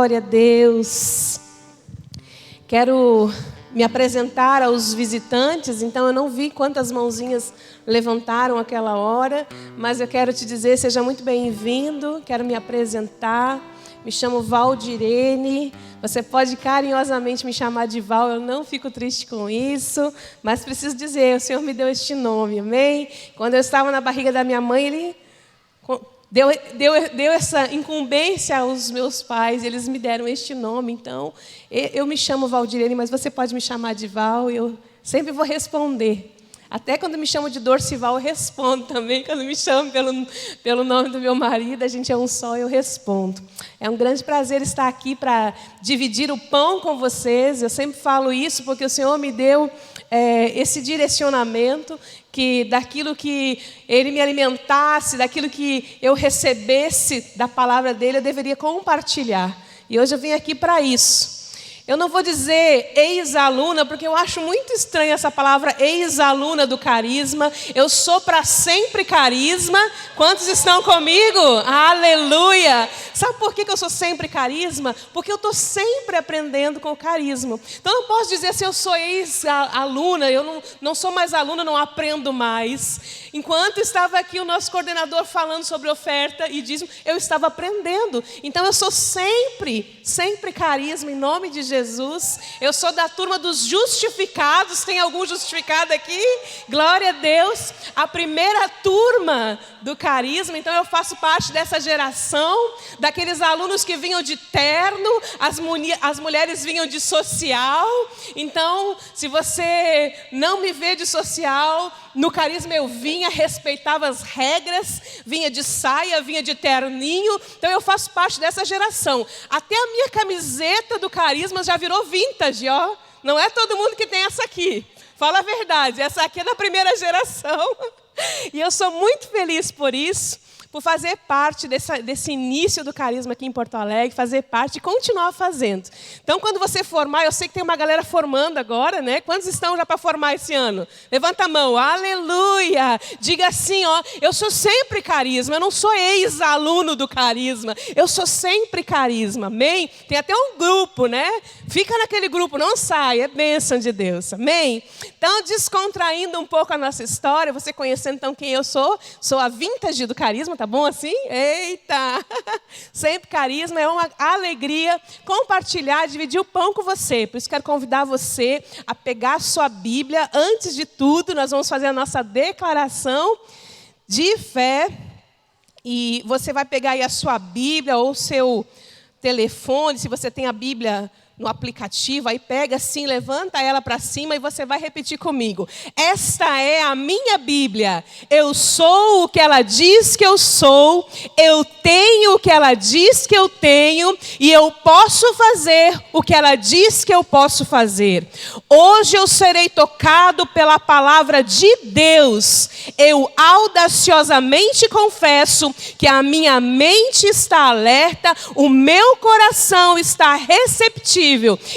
Glória a Deus. Quero me apresentar aos visitantes, então eu não vi quantas mãozinhas levantaram aquela hora, mas eu quero te dizer, seja muito bem-vindo, quero me apresentar. Me chamo Valdirene, você pode carinhosamente me chamar de Val, eu não fico triste com isso, mas preciso dizer, o Senhor me deu este nome, amém? Quando eu estava na barriga da minha mãe, Ele deu essa incumbência aos meus pais, eles me deram este nome, então eu me chamo Valdirene, mas você pode me chamar de Val, eu sempre vou responder. Até quando me chamam de Dorcival, eu respondo também. Quando me chamam pelo nome do meu marido, a gente é um só, eu respondo. É um grande prazer estar aqui para dividir o pão com vocês. Eu sempre falo isso porque o Senhor me deu esse direcionamento, que daquilo que Ele me alimentasse, daquilo que eu recebesse da palavra dEle, eu deveria compartilhar. E hoje eu vim aqui para isso. Eu não vou dizer ex-aluna, porque eu acho muito estranha essa palavra ex-aluna do carisma. Eu sou para sempre carisma. Quantos estão comigo? Aleluia! Sabe por que eu sou sempre carisma? Porque eu estou sempre aprendendo com o carisma. Então eu não posso dizer assim, eu sou ex-aluna, eu não sou mais aluna, não aprendo mais. Enquanto estava aqui o nosso coordenador falando sobre oferta e dízimo, eu estava aprendendo. Então eu sou sempre carisma, em nome de Jesus. Eu sou da turma dos justificados. Tem algum justificado aqui? Glória a Deus. A primeira turma do carisma. Então eu faço parte dessa geração, daqueles alunos que vinham de terno, as mulheres vinham de social. Então, se você não me vê de social, no carisma eu vinha, respeitava as regras, vinha de saia, vinha de terninho. Então eu faço parte dessa geração. Até a minha camiseta do carisma já virou vintage, ó. Não é todo mundo que tem essa aqui. Fala a verdade, essa aqui é da primeira geração. E eu sou muito feliz por isso, por fazer parte desse início do carisma aqui em Porto Alegre, fazer parte e continuar fazendo. Então, quando você formar, eu sei que tem uma galera formando agora, né? Quantos estão já para formar esse ano? Levanta a mão, aleluia! Diga assim, ó, eu sou sempre carisma, eu não sou ex-aluno do carisma, eu sou sempre carisma, amém? Tem até um grupo, né? Fica naquele grupo, não sai, é bênção de Deus, amém? Então, descontraindo um pouco a nossa história, você conhecendo então quem eu sou a vintage do carisma, tá bom assim? Eita! Sempre carisma, é uma alegria compartilhar, dividir o pão com você. Por isso quero convidar você a pegar a sua Bíblia. Antes de tudo, nós vamos fazer a nossa declaração de fé. E você vai pegar aí a sua Bíblia ou o seu telefone, se você tem a Bíblia no aplicativo, aí pega assim, levanta ela para cima e você vai repetir comigo. Esta é a minha Bíblia. Eu sou o que ela diz que eu sou, eu tenho o que ela diz que eu tenho e eu posso fazer o que ela diz que eu posso fazer. Hoje eu serei tocado pela palavra de Deus. Eu audaciosamente confesso que a minha mente está alerta, o meu coração está receptivo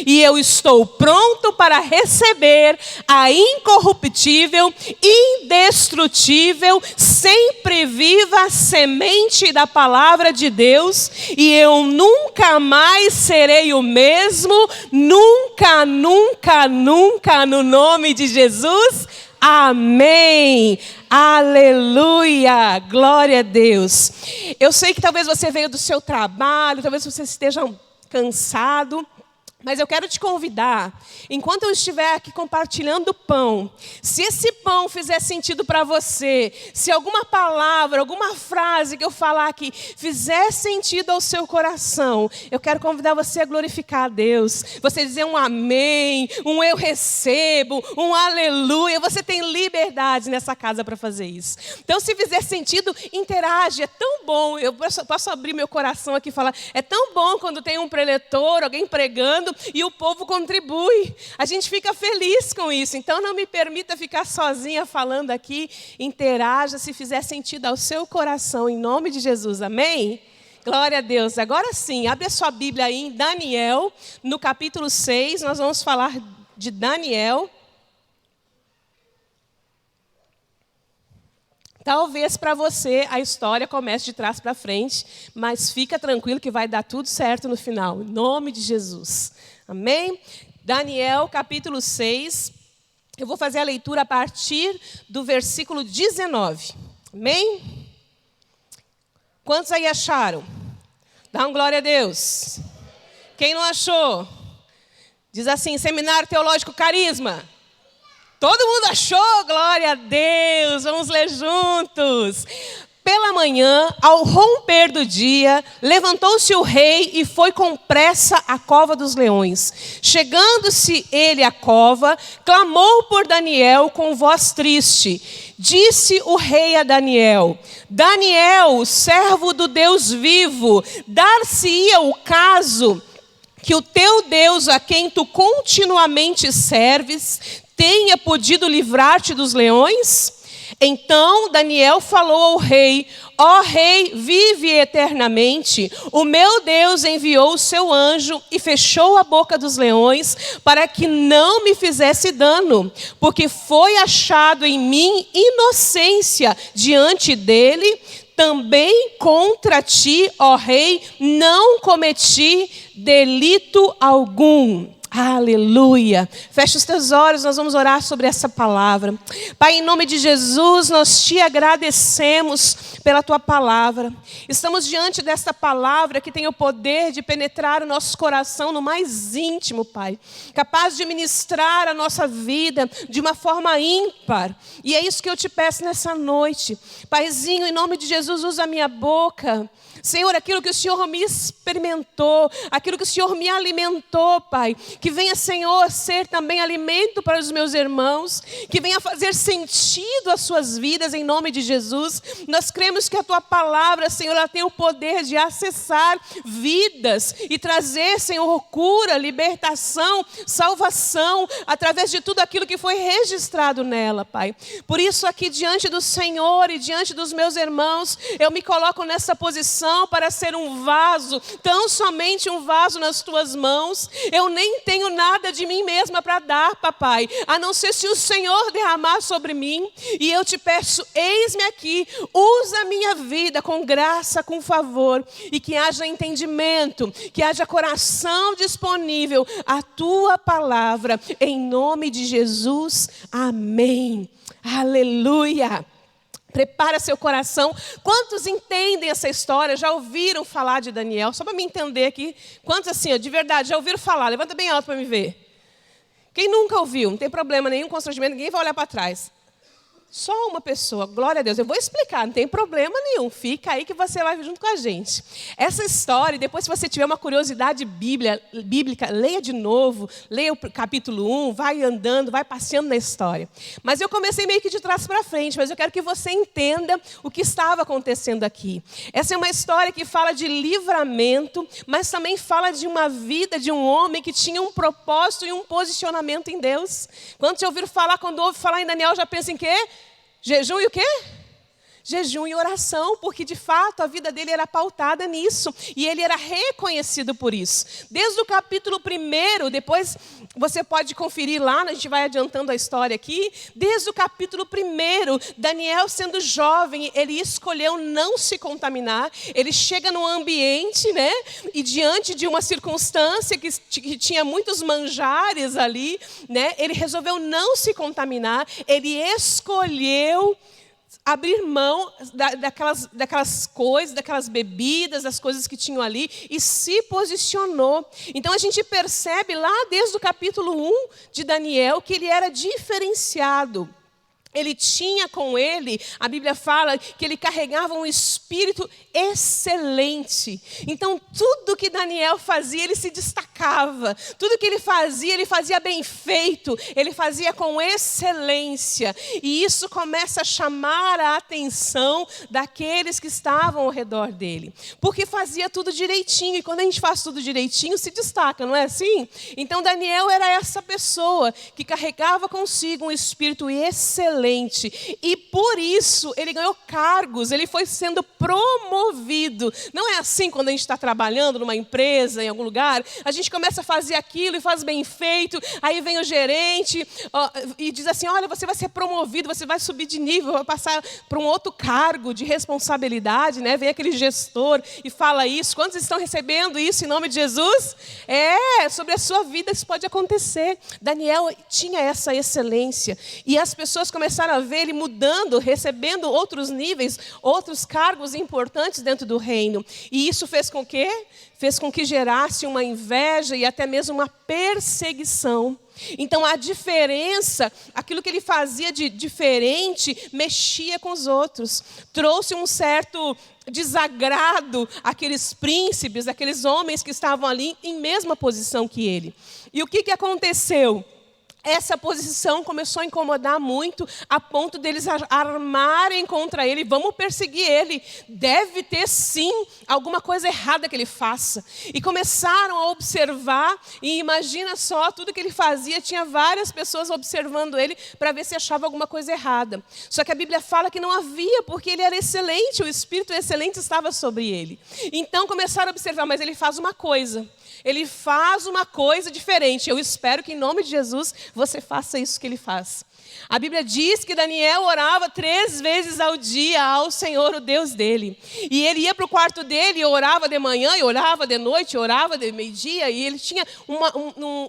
e eu estou pronto para receber a incorruptível, indestrutível, sempre viva semente da palavra de Deus, e eu nunca mais serei o mesmo, nunca, nunca, nunca, no nome de Jesus. Amém. Aleluia. Glória a Deus. Eu sei que talvez você veio do seu trabalho, talvez você esteja cansado, mas eu quero te convidar, enquanto eu estiver aqui compartilhando o pão, se esse pão fizer sentido para você, se alguma palavra, alguma frase que eu falar aqui fizer sentido ao seu coração, eu quero convidar você a glorificar a Deus. Você dizer um amém, um eu recebo, um aleluia. Você tem liberdade nessa casa para fazer isso. Então, se fizer sentido, interage. É tão bom, eu posso abrir meu coração aqui e falar, é tão bom quando tem um preletor, alguém pregando, e o povo contribui. A gente fica feliz com isso. Então não me permita ficar sozinha falando aqui. Interaja se fizer sentido ao seu coração, em nome de Jesus. Amém? Glória a Deus. Agora sim, abre a sua Bíblia aí em Daniel, no capítulo 6. Nós vamos falar de Daniel. Talvez para você a história comece de trás para frente, mas fica tranquilo que vai dar tudo certo no final, em nome de Jesus. Amém? Daniel, capítulo 6. Eu vou fazer a leitura a partir do versículo 19. Amém? Quantos aí acharam? Dá glória a Deus. Quem não achou? Diz assim, Seminário Teológico Carisma. Todo mundo achou? Glória a Deus. Vamos ler juntos. Pela manhã, ao romper do dia, levantou-se o rei e foi com pressa à cova dos leões. Chegando-se ele à cova, clamou por Daniel com voz triste. Disse o rei a Daniel, Daniel, servo do Deus vivo, dar-se-ia o caso que o teu Deus, a quem tu continuamente serves, tenha podido livrar-te dos leões? Então Daniel falou ao rei, ó rei, vive eternamente. O meu Deus enviou o seu anjo e fechou a boca dos leões para que não me fizesse dano, porque foi achado em mim inocência diante dele. Também contra ti, ó rei, não cometi delito algum. Aleluia. Fecha os teus olhos, nós vamos orar sobre essa palavra. Pai, em nome de Jesus, nós te agradecemos pela tua palavra. Estamos diante desta palavra que tem o poder de penetrar o nosso coração no mais íntimo, Pai. Capaz de ministrar a nossa vida de uma forma ímpar. E é isso que eu te peço nessa noite. Paizinho, em nome de Jesus, usa a minha boca. Senhor, aquilo que o Senhor me experimentou, aquilo que o Senhor me alimentou, Pai, que venha, Senhor, ser também alimento para os meus irmãos, que venha fazer sentido às suas vidas, em nome de Jesus. Nós cremos que a Tua palavra, Senhor, ela tem o poder de acessar vidas e trazer, Senhor, cura, libertação, salvação, através de tudo aquilo que foi registrado nela, Pai. Por isso, aqui diante do Senhor e diante dos meus irmãos, eu me coloco nessa posição para ser um vaso, tão somente um vaso nas tuas mãos. Eu nem tenho nada de mim mesma para dar, papai, a não ser se o Senhor derramar sobre mim. E eu te peço, eis-me aqui, usa a minha vida com graça, com favor, e que haja entendimento, que haja coração disponível à tua palavra, em nome de Jesus, amém. Aleluia. Prepara seu coração. Quantos entendem essa história? Já ouviram falar de Daniel? Só para me entender aqui. Quantos assim, de verdade, já ouviram falar? Levanta bem alto para me ver. Quem nunca ouviu? Não tem problema nenhum, constrangimento, ninguém vai olhar para trás. Só uma pessoa, glória a Deus. Eu vou explicar, não tem problema nenhum. Fica aí que você vai junto com a gente. Essa história, depois se você tiver uma curiosidade bíblica, leia de novo, leia o capítulo 1, vai andando, vai passeando na história. Mas eu comecei meio que de trás para frente, mas eu quero que você entenda o que estava acontecendo aqui. Essa é uma história que fala de livramento, mas também fala de uma vida de um homem que tinha um propósito e um posicionamento em Deus. Quando você ouvir falar, quando ouve falar em Daniel, já pensa em quê? Jejum e o quê? Jejum e oração, porque de fato a vida dele era pautada nisso. E ele era reconhecido por isso. Desde o capítulo 1, depois você pode conferir lá, a gente vai adiantando a história aqui. Desde o capítulo 1, Daniel sendo jovem, ele escolheu não se contaminar. Ele chega num ambiente, né? E diante de uma circunstância que tinha muitos manjares ali, né? Ele resolveu não se contaminar. Ele escolheu abrir mão daquelas coisas, daquelas bebidas, das coisas que tinham ali, e se posicionou. Então a gente percebe lá desde o capítulo 1 de Daniel que ele era diferenciado. Ele tinha com ele, a Bíblia fala que ele carregava um espírito excelente. Então, tudo que Daniel fazia, ele se destacava. Tudo que ele fazia bem feito. Ele fazia com excelência. E isso começa a chamar a atenção daqueles que estavam ao redor dele. Porque fazia tudo direitinho. E quando a gente faz tudo direitinho, se destaca, não é assim? Então, Daniel era essa pessoa que carregava consigo um espírito excelente. E por isso ele ganhou cargos, ele foi sendo promovido. Não é assim quando a gente está trabalhando numa empresa, em algum lugar, a gente começa a fazer aquilo e faz bem feito, aí vem o gerente e diz assim, olha, você vai ser promovido, você vai subir de nível, vai passar para um outro cargo de responsabilidade, né? Vem aquele gestor e fala isso. Quantos estão recebendo isso em nome de Jesus? Sobre a sua vida isso pode acontecer. Daniel tinha essa excelência e as pessoas começaram a ver ele mudando, recebendo outros níveis, outros cargos importantes dentro do reino. E isso fez com que? Fez com que gerasse uma inveja e até mesmo uma perseguição. Então a diferença, aquilo que ele fazia de diferente, mexia com os outros. Trouxe um certo desagrado àqueles príncipes, àqueles homens que estavam ali em mesma posição que ele. E o que aconteceu? Essa posição começou a incomodar muito, a ponto deles armarem contra ele. Vamos perseguir ele. Deve ter, sim, alguma coisa errada que ele faça. E começaram a observar, e imagina só, tudo que ele fazia, tinha várias pessoas observando ele para ver se achava alguma coisa errada. Só que a Bíblia fala que não havia, porque ele era excelente, o Espírito excelente estava sobre ele. Então começaram a observar, mas ele faz uma coisa. Ele faz uma coisa diferente. Eu espero que em nome de Jesus você faça isso que ele faz. A Bíblia diz que Daniel orava 3 vezes ao dia ao Senhor, o Deus dele. E ele ia para o quarto dele e orava de manhã, e orava de noite, e orava de meio-dia. E ele tinha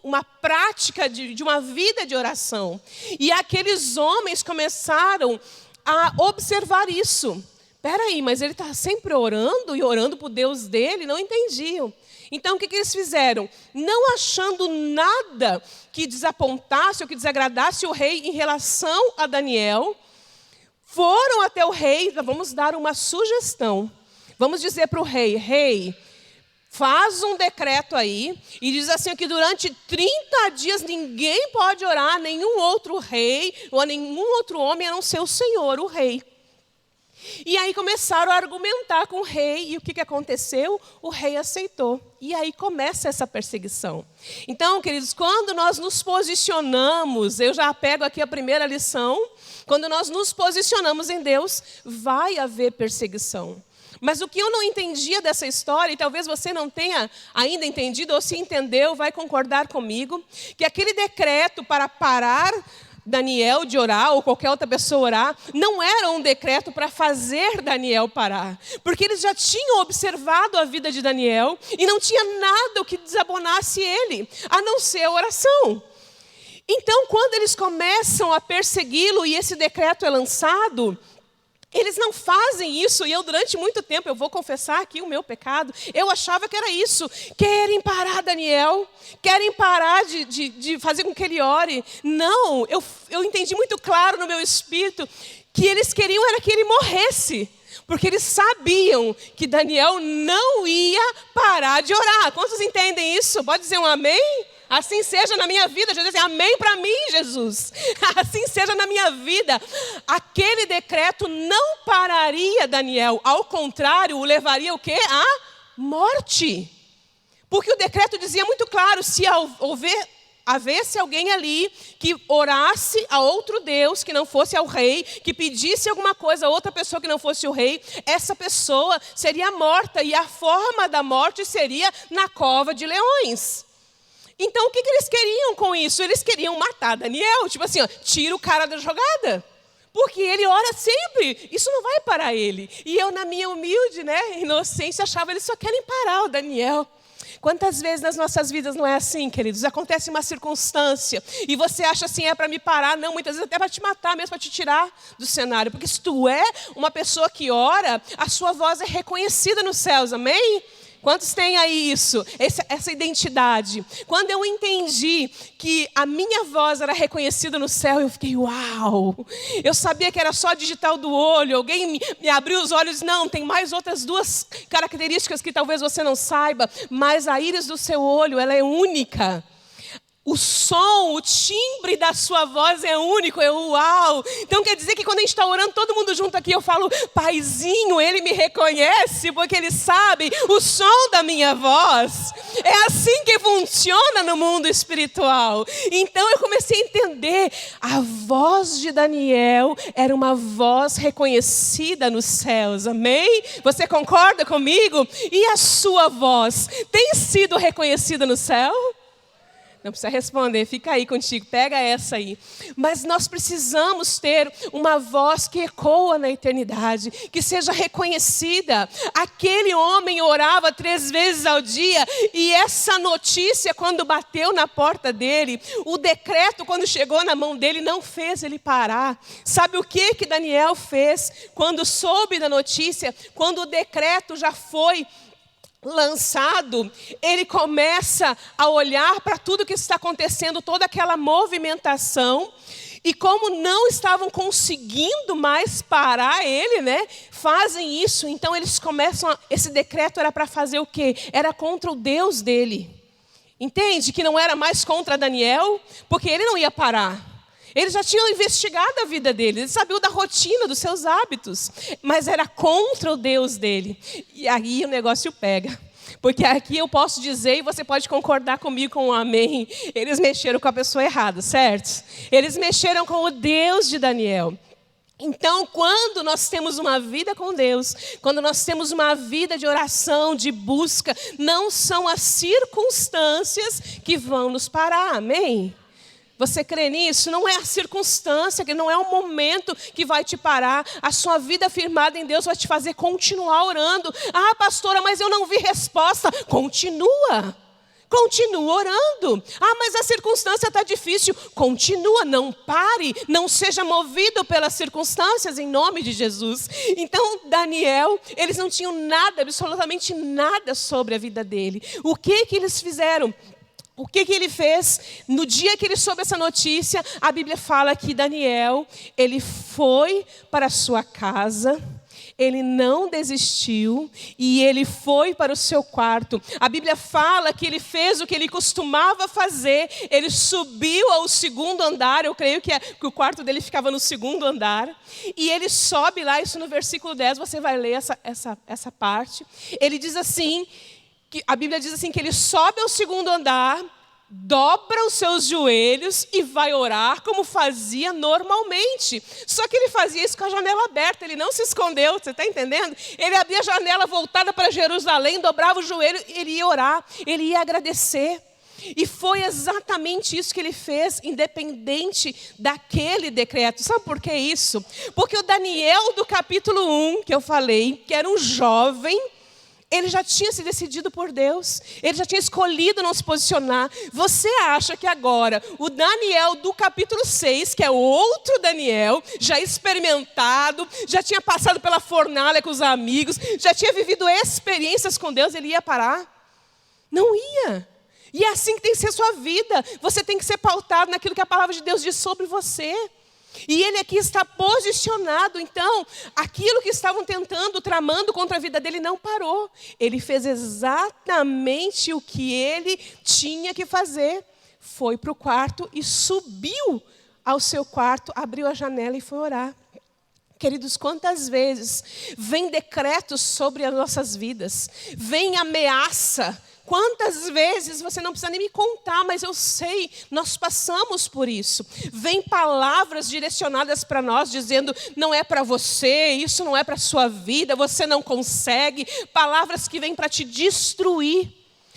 uma prática de uma vida de oração. E aqueles homens começaram a observar isso. Espera aí, mas ele está sempre orando e orando para o Deus dele? Não entendiam. Então, o que eles fizeram? Não achando nada que desapontasse ou que desagradasse o rei em relação a Daniel, foram até o rei, vamos dar uma sugestão. Vamos dizer para o rei, rei, faz um decreto aí e diz assim que durante 30 dias ninguém pode orar a nenhum outro rei ou a nenhum outro homem a não ser o Senhor, o rei. E aí começaram a argumentar com o rei, e o que aconteceu? O rei aceitou. E aí começa essa perseguição. Então, queridos, quando nós nos posicionamos, eu já pego aqui a primeira lição, quando nós nos posicionamos em Deus, vai haver perseguição. Mas o que eu não entendia dessa história, e talvez você não tenha ainda entendido, ou se entendeu, vai concordar comigo, que aquele decreto para parar Daniel de orar, ou qualquer outra pessoa orar, não era um decreto para fazer Daniel parar. Porque eles já tinham observado a vida de Daniel e não tinha nada o que desabonasse ele, a não ser a oração. Então, quando eles começam a persegui-lo e esse decreto é lançado, eles não fazem isso, e eu durante muito tempo, eu vou confessar aqui o meu pecado, eu achava que era isso. Querem parar Daniel, querem parar de fazer com que ele ore. Não, eu entendi muito claro no meu espírito que eles queriam era que ele morresse. Porque eles sabiam que Daniel não ia parar de orar. Quantos entendem isso? Pode dizer um amém? Assim seja na minha vida. Jesus diz, amém para mim, Jesus. Assim seja na minha vida. Aquele decreto não pararia Daniel. Ao contrário, o levaria o quê? À morte. Porque o decreto dizia muito claro, se havesse alguém ali que orasse a outro Deus que não fosse ao rei, que pedisse alguma coisa a outra pessoa que não fosse o rei, essa pessoa seria morta. E a forma da morte seria na cova de leões. Então, o que eles queriam com isso? Eles queriam matar Daniel. Tipo assim, ó, tira o cara da jogada. Porque ele ora sempre. Isso não vai parar ele. E eu, na minha humilde, inocência, achava que eles só querem parar o Daniel. Quantas vezes nas nossas vidas não é assim, queridos? Acontece uma circunstância e você acha assim, é para me parar. Não, muitas vezes até para te matar mesmo, para te tirar do cenário. Porque se tu é uma pessoa que ora, a sua voz é reconhecida nos céus, amém? Quantos têm aí isso? Essa identidade. Quando eu entendi que a minha voz era reconhecida no céu, eu fiquei, uau! Eu sabia que era só digital do olho. Alguém me abriu os olhos. Não, tem mais outras 2 características que talvez você não saiba. Mas a íris do seu olho, ela é única. O som, o timbre da sua voz é único, é uau. Então quer dizer que quando a gente está orando, todo mundo junto aqui, eu falo, Paizinho, Ele me reconhece, porque Ele sabe o som da minha voz. É assim que funciona no mundo espiritual. Então eu comecei a entender, a voz de Daniel era uma voz reconhecida nos céus, amém? Você concorda comigo? E a sua voz tem sido reconhecida no céu? Não precisa responder, fica aí contigo, pega essa aí. Mas nós precisamos ter uma voz que ecoa na eternidade, que seja reconhecida. Aquele homem orava 3 vezes ao dia, e essa notícia, quando bateu na porta dele, o decreto, quando chegou na mão dele, não fez ele parar. Sabe o que Daniel fez quando soube da notícia, quando o decreto já foi lançado? Ele começa a olhar para tudo que está acontecendo, toda aquela movimentação, e como não estavam conseguindo mais parar ele, né? Fazem isso, então eles começam, esse decreto era para fazer o quê? Era contra o Deus dele. Entende? Que não era mais contra Daniel, porque ele não ia parar. Eles já tinham investigado a vida dele, eles sabiam da rotina, dos seus hábitos, mas era contra o Deus dele. E aí o negócio pega. Porque aqui eu posso dizer, e você pode concordar comigo com um amém, eles mexeram com a pessoa errada, certo? Eles mexeram com o Deus de Daniel. Então, quando nós temos uma vida com Deus, quando nós temos uma vida de oração, de busca, não são as circunstâncias que vão nos parar, amém? Você crê nisso? Não é a circunstância, que não é o momento que vai te parar. A sua vida firmada em Deus vai te fazer continuar orando. Ah, pastora, mas eu não vi resposta. Continua orando. Ah, mas a circunstância está difícil. Continua, não pare, não seja movido pelas circunstâncias, em nome de Jesus. Então, Daniel, eles não tinham nada, absolutamente nada sobre a vida dele. O que eles fizeram? O que ele fez? No dia que ele soube essa notícia, a Bíblia fala que Daniel, ele foi para a sua casa, ele não desistiu e ele foi para o seu quarto. A Bíblia fala que ele fez o que ele costumava fazer, ele subiu ao 2º andar, eu creio que o quarto dele ficava no 2º andar, e ele sobe lá, isso no versículo 10, você vai ler essa parte. Ele diz assim, a Bíblia diz assim, que ele sobe ao 2º andar, dobra os seus joelhos e vai orar como fazia normalmente. Só que ele fazia isso com a janela aberta, ele não se escondeu, você está entendendo? Ele abria a janela voltada para Jerusalém, dobrava o joelho, ele ia orar, ele ia agradecer. E foi exatamente isso que ele fez, independente daquele decreto. Sabe por que isso? Porque o Daniel do capítulo 1, que eu falei, que era um jovem, ele já tinha se decidido por Deus. Ele já tinha escolhido não se posicionar. Você acha que agora, o Daniel do capítulo 6, que é outro Daniel, já experimentado, já tinha passado pela fornalha com os amigos, já tinha vivido experiências com Deus, ele ia parar? Não ia. E é assim que tem que ser a sua vida. Você tem que ser pautado naquilo que a palavra de Deus diz sobre você. E ele aqui está posicionado, então, aquilo que estavam tentando, tramando contra a vida dele, não parou. Ele fez exatamente o que ele tinha que fazer. Foi para o quarto e subiu ao seu quarto, abriu a janela e foi orar. Queridos, quantas vezes vem decretos sobre as nossas vidas, vem ameaça. Quantas vezes, você não precisa nem me contar, mas eu sei, nós passamos por isso. Vem palavras direcionadas para nós, dizendo, não é para você, isso não é para a sua vida, você não consegue. Palavras que vêm para te destruir.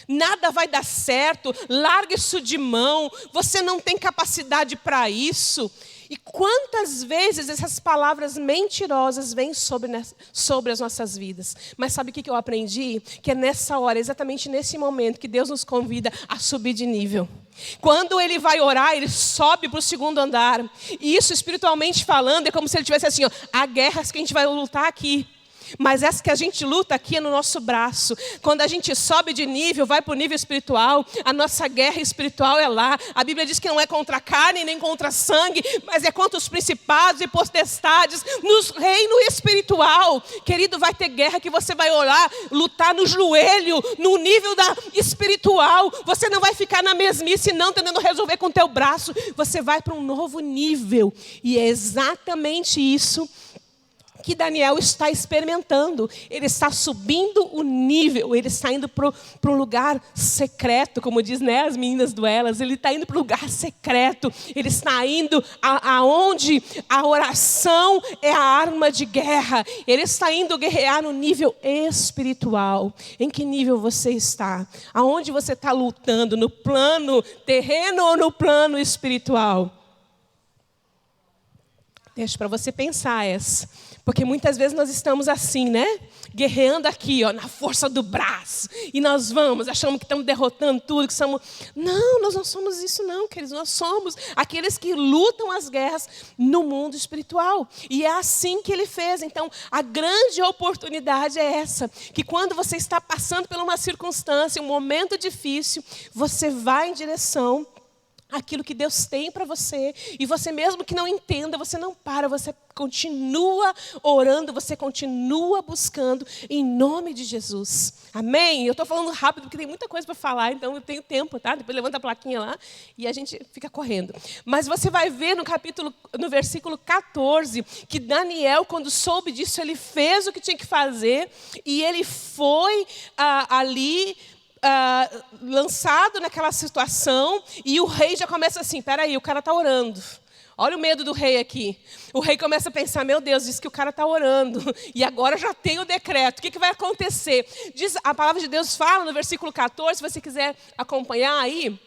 Nada vai dar certo, larga isso de mão, você não tem capacidade para isso. E quantas vezes essas palavras mentirosas vêm sobre as nossas vidas. Mas sabe o que eu aprendi? Que é nessa hora, exatamente nesse momento, que Deus nos convida a subir de nível. Quando ele vai orar, ele sobe para o 2º andar. E isso, espiritualmente falando, é como se ele tivesse assim, ó, há guerras que a gente vai lutar aqui. Mas essa que a gente luta aqui é no nosso braço. Quando a gente sobe de nível, vai para o nível espiritual, a nossa guerra espiritual é lá. A Bíblia diz que não é contra a carne nem contra sangue, mas é contra os principados e potestades no reino espiritual. Querido, vai ter guerra que você vai orar, lutar no joelho, no nível espiritual. Você não vai ficar na mesmice não, tentando resolver com o teu braço. Você vai para um novo nível. E é exatamente isso que Daniel está experimentando. Ele está subindo o nível, ele está indo para um lugar secreto, como diz, né, as meninas do Elas. Ele está indo para um lugar secreto, ele está indo aonde a oração é a arma de guerra. Ele está indo guerrear no nível espiritual. Em que nível você está? Aonde você está lutando? No plano terreno ou no plano espiritual? Deixa para você pensar essa. Porque muitas vezes nós estamos assim, né? Guerreando aqui, ó, na força do braço. E nós vamos, achamos que estamos derrotando tudo, que somos... Não, nós não somos isso não, queridos. Nós somos aqueles que lutam as guerras no mundo espiritual. E é assim que ele fez. Então, a grande oportunidade é essa. Que quando você está passando por uma circunstância, um momento difícil, você vai em direção aquilo que Deus tem para você, e você mesmo que não entenda, você não para, você continua orando, você continua buscando em nome de Jesus. Amém? Eu estou falando rápido porque tem muita coisa para falar, então eu tenho tempo, tá? Depois levanta a plaquinha lá e a gente fica correndo. Mas você vai ver no versículo 14, que Daniel, quando soube disso, ele fez o que tinha que fazer e ele foi ali lançado naquela situação, e o rei já começa assim, peraí, o cara está orando. Olha o medo do rei aqui. O rei começa a pensar, meu Deus, diz que o cara está orando, e agora já tem o decreto, o que vai acontecer? A palavra de Deus fala no versículo 14, se você quiser acompanhar aí,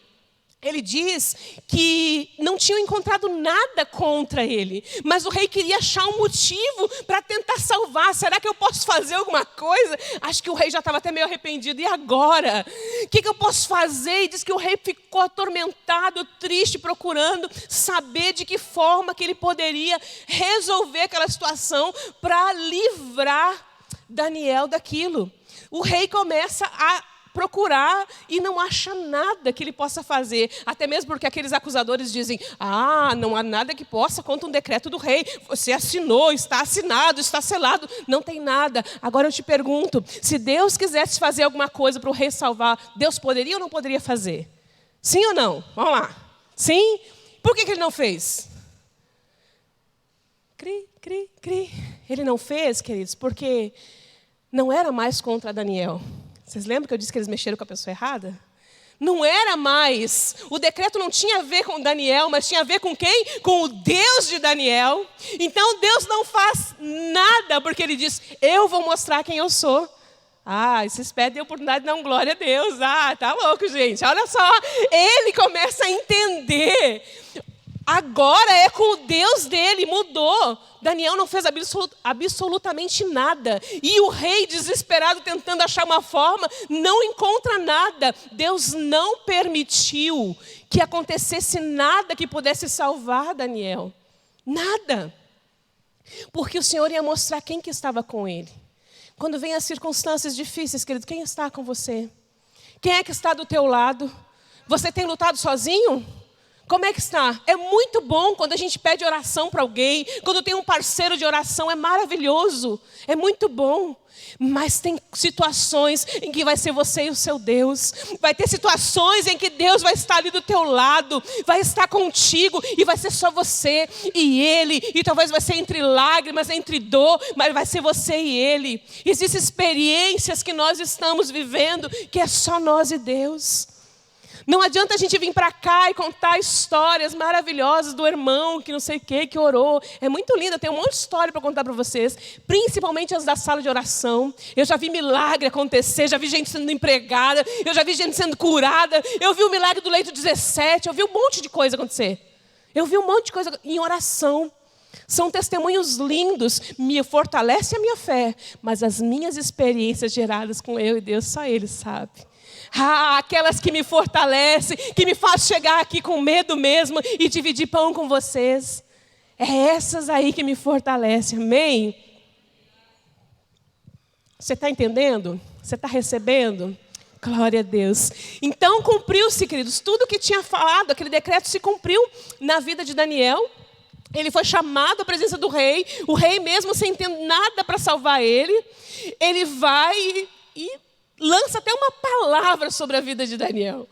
ele diz que não tinham encontrado nada contra ele, mas o rei queria achar um motivo para tentar salvar. Será que eu posso fazer alguma coisa? Acho que o rei já estava até meio arrependido. E agora? O que eu posso fazer? E diz que o rei ficou atormentado, triste, procurando saber de que forma que ele poderia resolver aquela situação para livrar Daniel daquilo. O rei começa a procurar e não acha nada que ele possa fazer. Até mesmo porque aqueles acusadores dizem, não há nada que possa contra um decreto do rei. Você assinou, está assinado, está selado. Não tem nada. Agora eu te pergunto, se Deus quisesse fazer alguma coisa para o rei salvar, Deus poderia ou não poderia fazer? Sim ou não? Vamos lá. Sim? Por que ele não fez? Ele não fez, queridos, porque não era mais contra Daniel. Vocês lembram que eu disse que eles mexeram com a pessoa errada? Não era mais. O decreto não tinha a ver com Daniel, mas tinha a ver com quem? Com o Deus de Daniel. Então Deus não faz nada, porque ele diz, eu vou mostrar quem eu sou. Vocês pedem a oportunidade de dar glória a Deus. Tá louco, gente. Olha só. Ele começa a entender. Agora é com o Deus dele, mudou. Daniel não fez absolutamente nada. E o rei, desesperado, tentando achar uma forma, não encontra nada. Deus não permitiu que acontecesse nada que pudesse salvar Daniel. Nada. Porque o Senhor ia mostrar quem que estava com ele. Quando vem as circunstâncias difíceis, querido, quem está com você? Quem é que está do teu lado? Você tem lutado sozinho? Como é que está? É muito bom quando a gente pede oração para alguém, quando tem um parceiro de oração, é maravilhoso, é muito bom. Mas tem situações em que vai ser você e o seu Deus. Vai ter situações em que Deus vai estar ali do teu lado, vai estar contigo e vai ser só você e Ele. E talvez vai ser entre lágrimas, entre dor, mas vai ser você e Ele. Existem experiências que nós estamos vivendo que é só nós e Deus. Não adianta a gente vir para cá e contar histórias maravilhosas do irmão que não sei o que orou. É muito lindo, eu tenho um monte de história para contar para vocês. Principalmente as da sala de oração. Eu já vi milagre acontecer, já vi gente sendo empregada, eu já vi gente sendo curada. Eu vi o milagre do leito 17, eu vi um monte de coisa acontecer. Eu vi um monte de coisa em oração. São testemunhos lindos, me fortalece a minha fé. Mas as minhas experiências geradas com eu e Deus, só Ele sabe. Aquelas que me fortalecem, que me faz chegar aqui com medo mesmo e dividir pão com vocês. É essas aí que me fortalecem, amém? Você está entendendo? Você está recebendo? Glória a Deus. Então cumpriu-se, queridos, tudo que tinha falado, aquele decreto se cumpriu na vida de Daniel. Ele foi chamado à presença do rei, o rei mesmo sem ter nada para salvar ele, ele vai e lança até uma palavra sobre a vida de Daniel.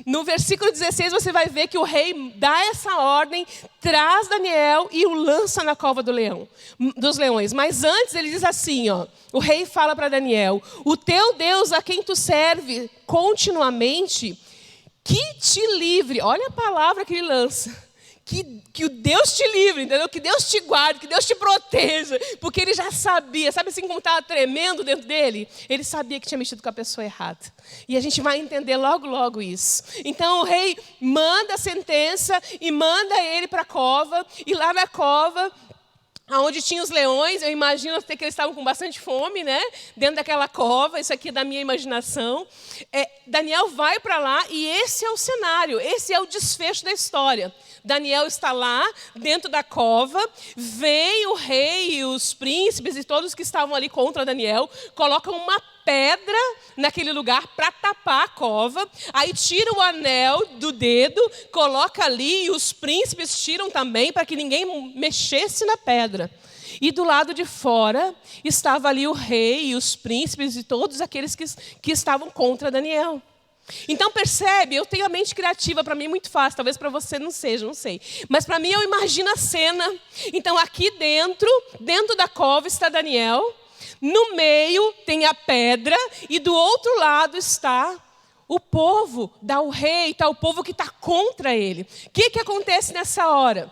No versículo 16 você vai ver que o rei dá essa ordem, traz Daniel e o lança na cova dos leões. Mas antes ele diz assim, ó, o rei fala para Daniel: o teu Deus a quem tu serve continuamente, que te livre. Olha a palavra que ele lança. Que o Deus te livre, entendeu? Que Deus te guarde, que Deus te proteja. Porque ele já sabia, sabe assim como estava tremendo dentro dele? Ele sabia que tinha mexido com a pessoa errada. E a gente vai entender logo, logo isso. Então o rei manda a sentença e manda ele para a cova. E lá na cova, onde tinha os leões, eu imagino até que eles estavam com bastante fome, né? Dentro daquela cova, isso aqui é da minha imaginação. Daniel vai para lá e esse é o cenário, esse é o desfecho da história. Daniel está lá, dentro da cova, vem o rei e os príncipes e todos que estavam ali contra Daniel, colocam uma pedra naquele lugar para tapar a cova, aí tira o anel do dedo, coloca ali e os príncipes tiram também para que ninguém mexesse na pedra. E do lado de fora estava ali o rei e os príncipes e todos aqueles que estavam contra Daniel. Então percebe, eu tenho a mente criativa, para mim é muito fácil, talvez para você não seja, não sei. Mas para mim eu imagino a cena. Então aqui dentro da cova está Daniel, no meio tem a pedra e do outro lado está o povo, está o rei, está o povo que está contra ele. O que acontece nessa hora?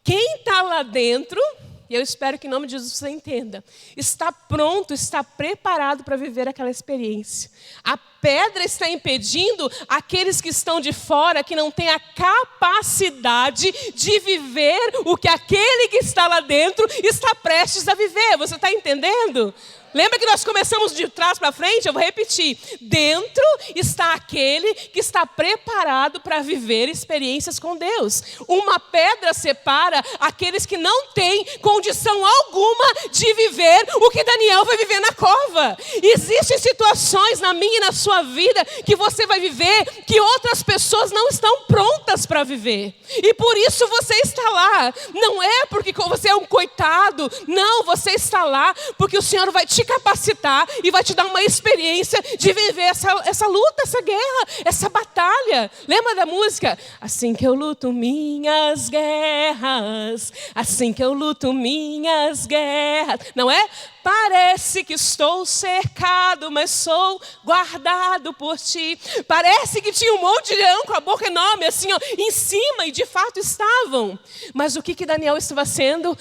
Quem está lá dentro, e eu espero que em nome de Jesus você entenda, está pronto, está preparado para viver aquela experiência. A pedra está impedindo aqueles que estão de fora, que não têm a capacidade de viver o que aquele que está lá dentro está prestes a viver. Você está entendendo? Lembra que nós começamos de trás para frente? Eu vou repetir. Dentro está aquele que está preparado para viver experiências com Deus. Uma pedra separa aqueles que não têm condição alguma de viver o que Daniel vai viver na cova. Existem situações na minha e na sua vida que você vai viver que outras pessoas não estão prontas para viver. E por isso você está lá. Não é porque você é um coitado. Não, você está lá porque o Senhor vai te capacitar e vai te dar uma experiência de viver essa luta, essa guerra, essa batalha. Lembra da música? Assim que eu luto minhas guerras, assim que eu luto minhas guerras. Não é? Parece que estou cercado, mas sou guardado por ti. Parece que tinha um monte de leão com a boca enorme, assim, ó, em cima, e de fato estavam. Mas o que Daniel estava sendo?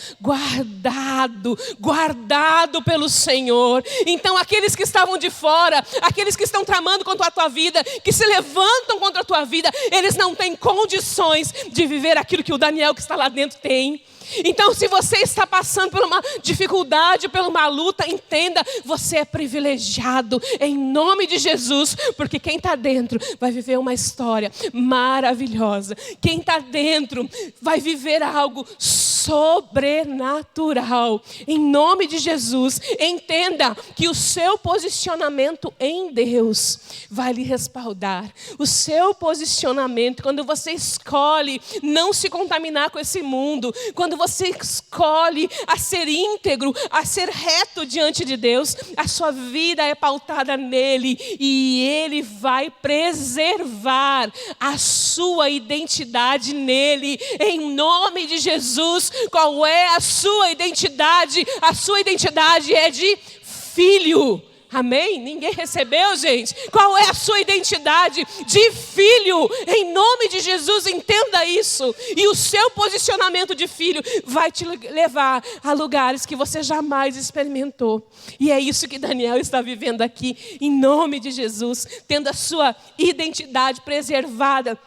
Guardado pelo Senhor. Então aqueles que estavam de fora, aqueles que estão tramando contra a tua vida, que se levantam contra a tua vida, eles não têm condições de viver aquilo que o Daniel que está lá dentro tem. Então, se você está passando por uma dificuldade, por uma luta, entenda, você é privilegiado em nome de Jesus, porque quem está dentro vai viver uma história maravilhosa. Quem está dentro vai viver algo sobrenatural. Em nome de Jesus, entenda que o seu posicionamento em Deus vai lhe respaldar. O seu posicionamento, quando você escolhe não se contaminar com esse mundo, quando você escolhe a ser íntegro, a ser reto diante de Deus, a sua vida é pautada nele e ele vai preservar a sua identidade nele. Em nome de Jesus, qual é a sua identidade? A sua identidade é de filho. Amém? Ninguém recebeu, gente? Qual é a sua identidade? De filho. Em nome de Jesus, entenda isso. E o seu posicionamento de filho vai te levar a lugares que você jamais experimentou. E é isso que Daniel está vivendo aqui, em nome de Jesus, tendo a sua identidade preservada,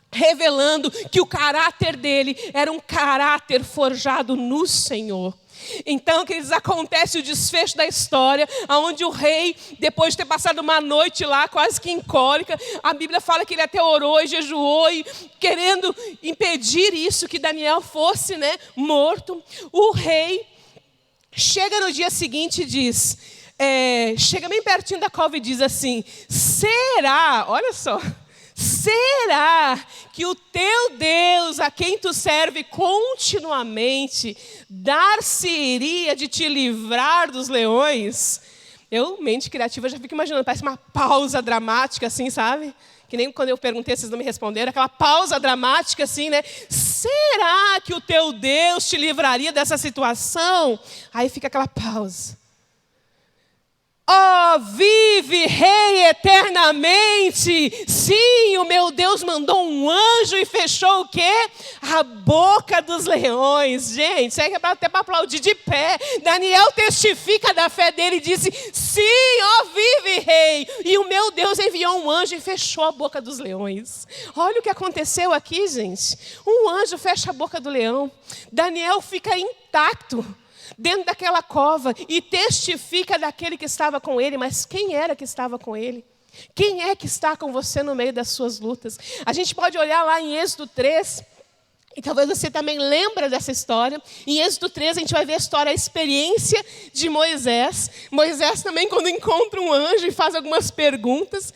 revelando que o caráter dele era um caráter forjado no Senhor. Então, queridos, acontece o desfecho da história, onde o rei, depois de ter passado uma noite lá, quase que em cólica, a Bíblia fala que ele até orou e jejuou, e querendo impedir isso, que Daniel fosse, morto. O rei chega no dia seguinte e diz: chega bem pertinho da cova e diz assim: será, olha só, será que o teu Deus, a quem tu serve continuamente, dar-se-iria de te livrar dos leões? Eu, mente criativa, já fico imaginando, parece uma pausa dramática assim, sabe? Que nem quando eu perguntei, vocês não me responderam, aquela pausa dramática assim, né? Será que o teu Deus te livraria dessa situação? Aí fica aquela pausa. Ó, vive, Rei, eternamente. Sim, o meu Deus mandou um anjo e fechou o quê? A boca dos leões. Gente, isso é até para aplaudir de pé. Daniel testifica da fé dele e disse: sim, ó, vive, Rei. E o meu Deus enviou um anjo e fechou a boca dos leões. Olha o que aconteceu aqui, gente. Um anjo fecha a boca do leão. Daniel fica intacto dentro daquela cova e testifica daquele que estava com ele. Mas quem era que estava com ele? Quem é que está com você no meio das suas lutas? A gente pode olhar lá em Êxodo 3, e talvez você também lembra dessa história. Em Êxodo 3 a gente vai ver a história, a experiência de Moisés. Moisés também, quando encontra um anjo e faz algumas perguntas.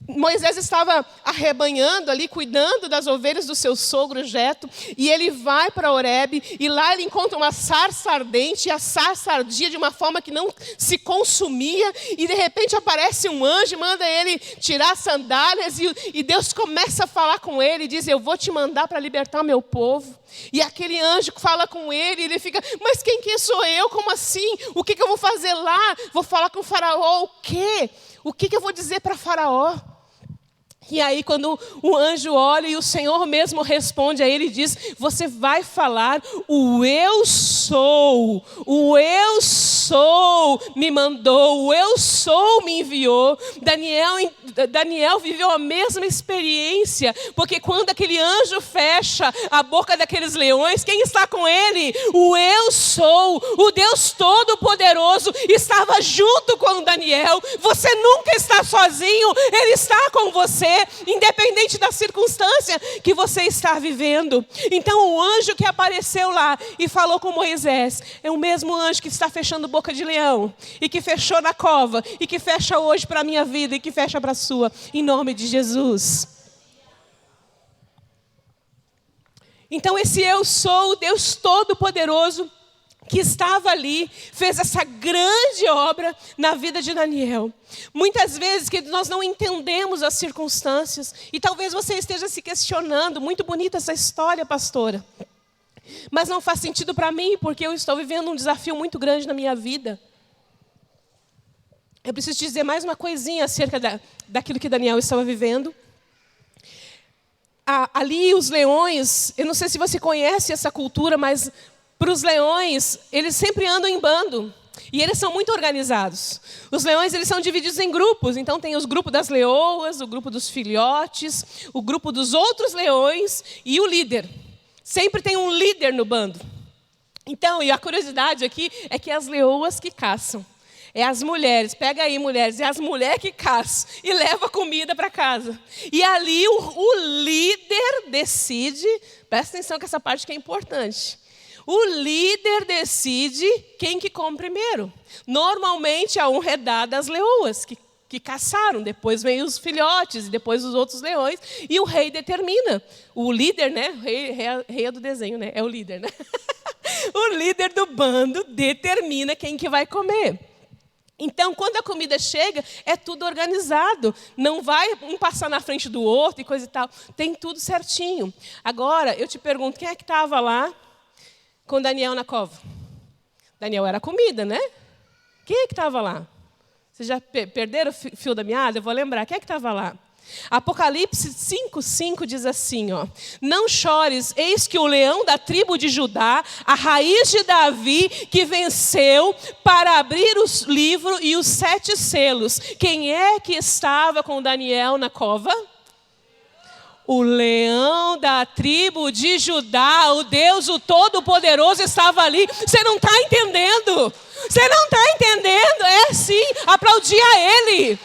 Moisés estava arrebanhando ali, cuidando das ovelhas do seu sogro Jetro, e ele vai para Horebe, e lá ele encontra uma sarça ardente, e a sarça ardia de uma forma que não se consumia, e de repente aparece um anjo, manda ele tirar as sandálias, e Deus começa a falar com ele, e diz: eu vou te mandar para libertar o meu povo. E aquele anjo fala com ele, e ele fica: mas quem sou eu? Como assim? O que eu vou fazer lá? Vou falar com o faraó, o quê? O que eu vou dizer para faraó? E aí quando o anjo olha e o Senhor mesmo responde a ele e diz: você vai falar, o eu sou me mandou, o eu sou me enviou. Daniel viveu a mesma experiência, porque quando aquele anjo fecha a boca daqueles leões, quem está com ele? O eu sou, o Deus Todo-Poderoso estava junto com Daniel. Você nunca está sozinho, Ele está com você, independente da circunstância que você está vivendo. Então o anjo que apareceu lá e falou com Moisés é o mesmo anjo que está fechando boca de leão, e que fechou na cova, e que fecha hoje para a minha vida, e que fecha para a sua, em nome de Jesus. Então esse eu sou, o Deus Todo-Poderoso, que estava ali, fez essa grande obra na vida de Daniel. Muitas vezes que nós não entendemos as circunstâncias, e talvez você esteja se questionando: muito bonita essa história, pastora, mas não faz sentido para mim, porque eu estou vivendo um desafio muito grande na minha vida. Eu preciso te dizer mais uma coisinha acerca daquilo que Daniel estava vivendo. Ali os leões, eu não sei se você conhece essa cultura, mas para os leões, eles sempre andam em bando. E eles são muito organizados. Os leões, eles são divididos em grupos. Então tem os grupos das leoas, o grupo dos filhotes, o grupo dos outros leões e o líder. Sempre tem um líder no bando. Então, e a curiosidade aqui é que é as leoas que caçam. É as mulheres, pega aí mulheres, é as mulheres que caçam e levam a comida para casa. E ali o líder decide, presta atenção que essa parte que é importante. O líder decide quem que come primeiro. Normalmente a honra é dada às leoas que caçaram, depois vem os filhotes e depois os outros leões, e o rei determina. O líder, né? Rei é do desenho, né? É o líder, né? O líder do bando determina quem que vai comer. Então, quando a comida chega, é tudo organizado. Não vai um passar na frente do outro e coisa e tal. Tem tudo certinho. Agora, eu te pergunto, quem é que estava lá com Daniel na cova? Daniel era comida, né? Quem é que estava lá? Vocês já perderam o fio da meada? Eu vou lembrar. Quem é que estava lá? Apocalipse 5:5 diz assim, ó: não chores, eis que o leão da tribo de Judá, a raiz de Davi, que venceu para abrir o livro e os 7 selos. Quem é que estava com Daniel na cova? O leão da tribo de Judá, o Deus, o Todo-Poderoso, estava ali. Você não está entendendo? Você não está entendendo? É sim, aplaudir a Ele.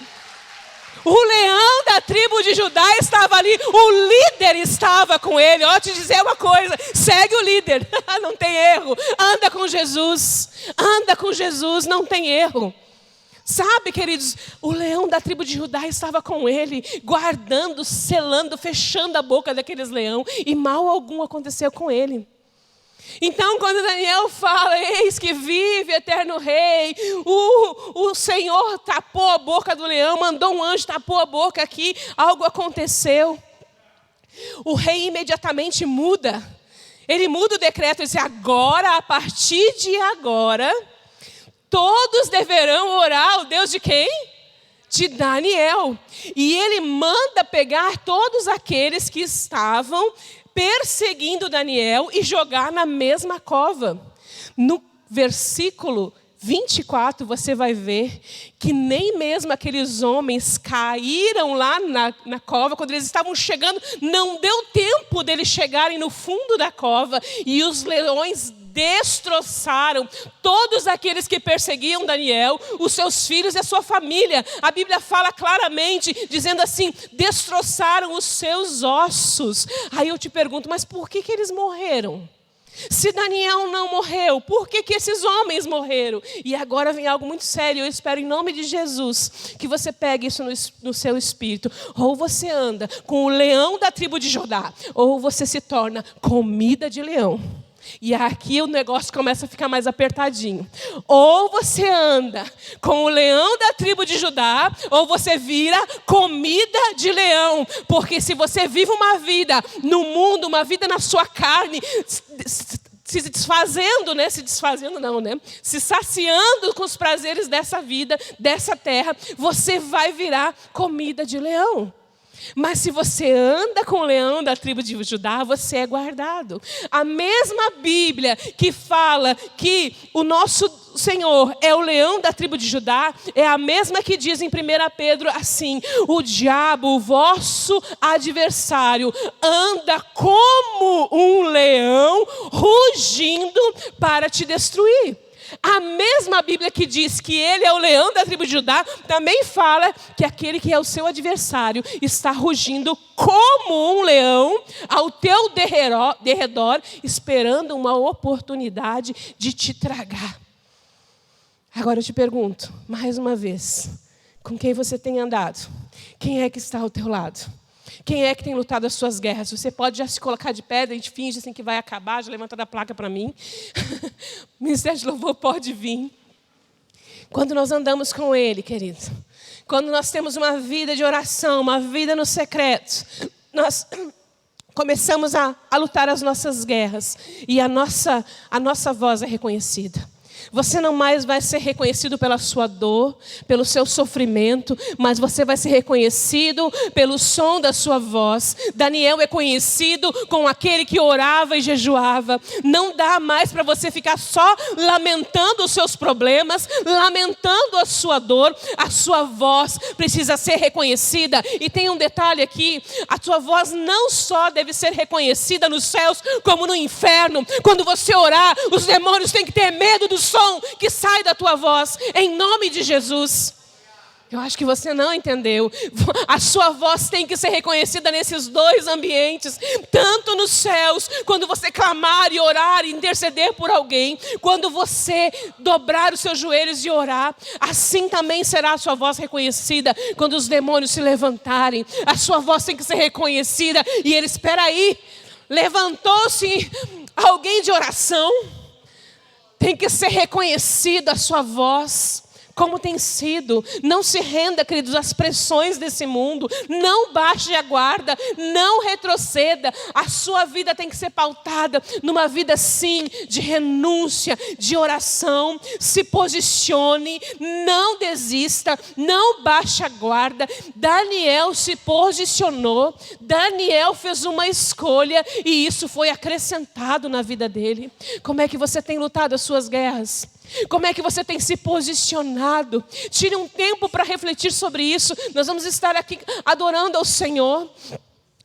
O leão da tribo de Judá estava ali, o líder estava com ele. Ó, te dizer uma coisa, segue o líder, não tem erro. Anda com Jesus, não tem erro. Sabe, queridos, o leão da tribo de Judá estava com ele, guardando, selando, fechando a boca daqueles leões, e mal algum aconteceu com ele. Então, quando Daniel fala, eis que vive eterno rei, o Senhor tapou a boca do leão, mandou um anjo, tapou a boca aqui, algo aconteceu. O rei imediatamente muda. Ele muda o decreto e diz, agora, a partir de agora, todos deverão orar ao Deus de quem? De Daniel. E ele manda pegar todos aqueles que estavam perseguindo Daniel e jogar na mesma cova. No versículo 24, você vai ver que nem mesmo aqueles homens caíram lá na cova. Quando eles estavam chegando, não deu tempo deles chegarem no fundo da cova. E os leões destroçaram todos aqueles que perseguiam Daniel, os seus filhos e a sua família. A Bíblia fala claramente, dizendo assim, destroçaram os seus ossos. Aí eu te pergunto, mas por que eles morreram? Se Daniel não morreu, por que esses homens morreram? E agora vem algo muito sério. Eu espero em nome de Jesus que você pegue isso no seu espírito. Ou você anda com o leão da tribo de Judá, ou você se torna comida de leão. E aqui o negócio começa a ficar mais apertadinho. Ou você anda com o leão da tribo de Judá, ou você vira comida de leão. Porque se você vive uma vida no mundo, uma vida na sua carne, se desfazendo, né? Se saciando com os prazeres dessa vida, dessa terra, você vai virar comida de leão. Mas se você anda com o leão da tribo de Judá, você é guardado. A mesma Bíblia que fala que o nosso Senhor é o leão da tribo de Judá, é a mesma que diz em 1 Pedro assim, o diabo, o vosso adversário, anda como um leão rugindo para te destruir. A mesma Bíblia que diz que ele é o leão da tribo de Judá, também fala que aquele que é o seu adversário está rugindo como um leão ao teu derredor, esperando uma oportunidade de te tragar. Agora eu te pergunto, mais uma vez, com quem você tem andado? Quem é que está ao teu lado? Quem é que tem lutado as suas guerras? Você pode já se colocar de pé, a gente finge assim que vai acabar, já levanta a placa para mim. O Ministério de Louvor pode vir. Quando nós andamos com Ele, querido, quando nós temos uma vida de oração, uma vida no secreto, nós começamos a lutar as nossas guerras e a nossa voz é reconhecida. Você não mais vai ser reconhecido pela sua dor, pelo seu sofrimento, mas você vai ser reconhecido pelo som da sua voz. Daniel é conhecido como aquele que orava e jejuava. Não dá mais para você ficar só lamentando os seus problemas, lamentando a sua dor. A sua voz precisa ser reconhecida. E tem um detalhe aqui, a sua voz não só deve ser reconhecida nos céus, como no inferno. Quando você orar, os demônios têm que ter medo do som que sai da tua voz, em nome de Jesus. Eu acho que você não entendeu. A sua voz tem que ser reconhecida nesses dois ambientes, tanto nos céus, quando você clamar e orar e interceder por alguém, quando você dobrar os seus joelhos e orar, assim também será a sua voz reconhecida quando os demônios se levantarem. A sua voz tem que ser reconhecida e ele, espera aí, levantou-se alguém de oração. Tem que ser reconhecida a sua voz, como tem sido. Não se renda, queridos, às pressões desse mundo. Não baixe a guarda, não retroceda. A sua vida tem que ser pautada numa vida, sim, de renúncia, de oração. Se posicione, não desista, não baixe a guarda. Daniel se posicionou, Daniel fez uma escolha e isso foi acrescentado na vida dele. Como é que você tem lutado as suas guerras? Como é que você tem se posicionado? Tire um tempo para refletir sobre isso. Nós vamos estar aqui adorando ao Senhor.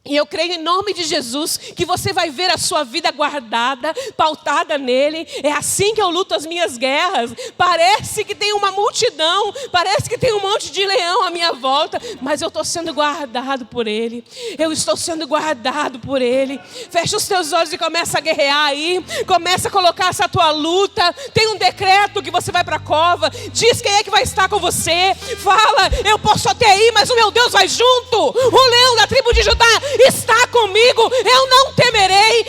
E eu creio em nome de Jesus que você vai ver a sua vida guardada, pautada nele. É assim que eu luto as minhas guerras. Parece que tem uma multidão, parece que tem um monte de leão à minha volta, mas eu estou sendo guardado por ele. Eu estou sendo guardado por ele. Fecha os teus olhos e começa a guerrear aí. Começa a colocar essa tua luta. Tem um decreto que você vai para a cova. Diz quem é que vai estar com você. Fala, eu posso até ir, mas o meu Deus vai junto. O leão da tribo de Judá está comigo, eu não temerei,